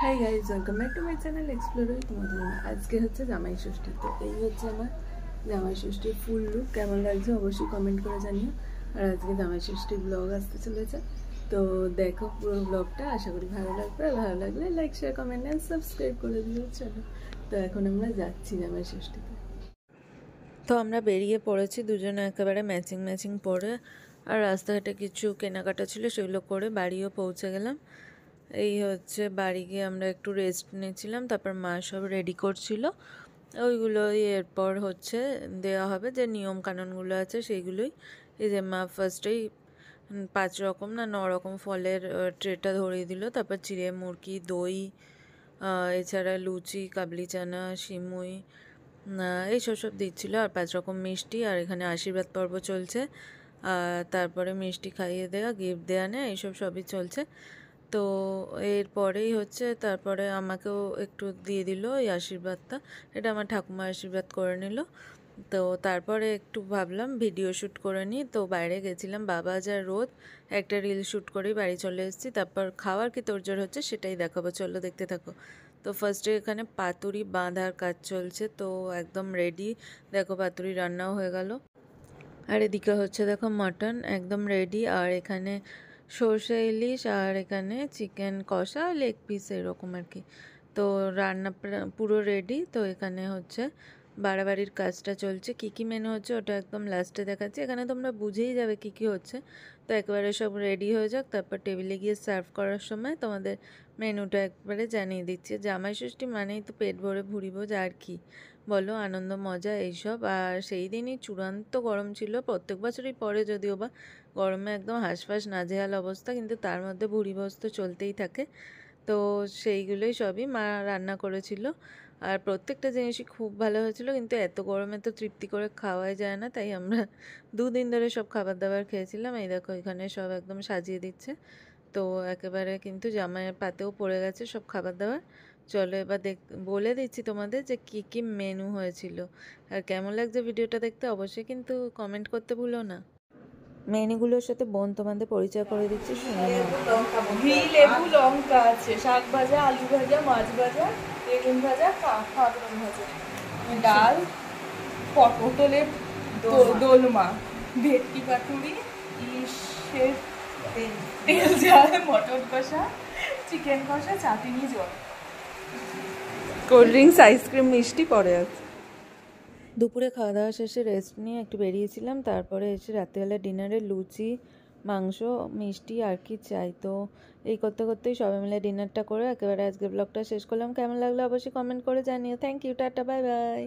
Hi guys, welcome back to my channel explorer. তোমাদের আজকে হচ্ছে জামাই ষষ্ঠী। তো এই হচ্ছে আমার জামাই ষষ্ঠীর ফুল লুক। কেমন লাগছে অবশ্যই কমেন্ট করে জানিও। আর আজকে জামাই ষষ্ঠীর ব্লগ আসতে চলেছে, তো দেখো পুরো ব্লগটা। আশা করি ভালো লাগবে। আর ভালো লাগলে like, share, comment and subscribe করে দিও। চলো, তো এখন আমরা যাচ্ছি জামাই ষষ্ঠীতে। তো আমরা বেরিয়ে পড়েছি দুজনে একেবারে ম্যাচিং ম্যাচিং পরে। আর রাস্তাঘাটে কিছু কেনাকাটা ছিল, সেগুলো করে বাড়িও পৌঁছে গেলাম। এই হচ্ছে বাড়ি গিয়ে আমরা একটু রেস্ট নিয়েছিলাম, তারপর মা সব রেডি করছিল। ওইগুলোই এরপর হচ্ছে দেওয়া হবে, যে নিয়ম কানুনগুলো আছে সেইগুলোই। এই যে মা ফার্স্টেই 5 রকম না 9 রকম ফলের ট্রেটা ধরিয়ে দিল, তারপর চিড়ে মুরগি, দই, এছাড়া লুচি, কাবলি চানা, সিমুই, এইসব সব দিচ্ছিলো। আর 5 রকম মিষ্টি। আর এখানে আশীর্বাদ পর্ব চলছে। তারপরে মিষ্টি খাইয়ে দেওয়া, গিফট দেওয়া নেয়, এইসব সবই চলছে। তো এরপরেই হচ্ছে তারপরে আমাকেও একটু দিয়ে দিল এই আশীর্বাদটা। এটা আমার ঠাকুমা আশীর্বাদ করে নিল। তো তারপরে একটু ভাবলাম ভিডিও শ্যুট করে নিই। তো বাইরে গেছিলাম, বাবা যা রোদ, একটা রিল শ্যুট করেই বাড়ি চলে এসেছি। তারপর খাওয়ার কি তোড়জোড় হচ্ছে সেটাই দেখাবো, চলো দেখতে থাকো। তো ফার্স্টে এখানে পাতুরি বাঁধার কাজ চলছে, তো একদম রেডি। দেখো পাতুরি রান্নাও হয়ে গেল। আর এদিকে হচ্ছে দেখো মাটন একদম রেডি। আর এখানে সর্ষে ইলিশ, আর এখানে চিকেন কষা, লেগ পিস এরকম আর কি। তো রান্না পুরো রেডি। তো এখানে হচ্ছে বাড়াবাড়ির কাজটা চলছে। কী কী মেনু হচ্ছে ওটা একদম লাস্টে দেখাচ্ছি। এখানে তোমরা বুঝেই যাবে কী কী হচ্ছে। তো একেবারে সব রেডি হয়ে যাক, তারপর টেবিলে গিয়ে সার্ভ করার সময় তোমাদের মেনুটা একবারে জানিয়ে দিচ্ছি। জামাই ষষ্ঠী মানেই তো পেট ভরে ভুড়ি ভোজ, আর কি বলো, আনন্দ মজা এইসব। আর সেই দিনই চূড়ান্ত গরম ছিল। প্রত্যেক বছরই পরে, যদিও বা গরমে একদম হাঁসফাঁস নাজেহাল অবস্থা, কিন্তু তার মধ্যে ভুড়ি ভোজ তো চলতেই থাকে। তো সেইগুলোই সবই মা রান্না করেছিল। আর প্রত্যেকটা জিনিসই খুব ভালো হয়েছিল, কিন্তু এত গরমে তো তৃপ্তি করে খাওয়াই যায় না, তাই আমরা 2 দিন ধরে সব খাবার দাবার খেয়েছিলাম। এই দেখো এখানে সব একদম সাজিয়ে দিচ্ছে। তো একেবারে কিন্তু জামাইয়ের পাতেও পড়ে গেছে সব খাবার দাবার। চলো এবার বলে দিচ্ছি তোমাদের যে কী কী মেনু হয়েছিল। আর কেমন লাগছে ভিডিওটা দেখতে অবশ্যই কিন্তু কমেন্ট করতে ভুলো না। মেনুগুলোর সাথে বোন তোমাদের পরিচয় করে দিচ্ছি, শুনে নাও। ঘি, লেবু, লঙ্কা আছে, শাক ভাজা, আলু ভাজা, মাছ ভাজা, বেগুন ভাজা, পাঁপড় ভাজা, ডাল, পটলের দোলমা, ভেটকি পাতুরি, ইলিশের তেল ঝাল, মটন কষা, চিকেন কষা, চাটনি, জল, কোল্ড ড্রিঙ্কস, আইসক্রিম, মিষ্টি পরে আছে। দুপুরে খাওয়া দাওয়া শেষে রেস্ট নিয়ে একটু বেরিয়েছিলাম। তারপরে এসে রাত্রিবেলা ডিনারে লুচি, মাংস, মিষ্টি আর কি চাই। তো এই করতে করতেই সবাই মিলে ডিনারটা করে একেবারে আজকে ব্লগটা শেষ করলাম। কেমন লাগলো অবশ্যই কমেন্ট করে জানিও। Thank you, tata, bye by.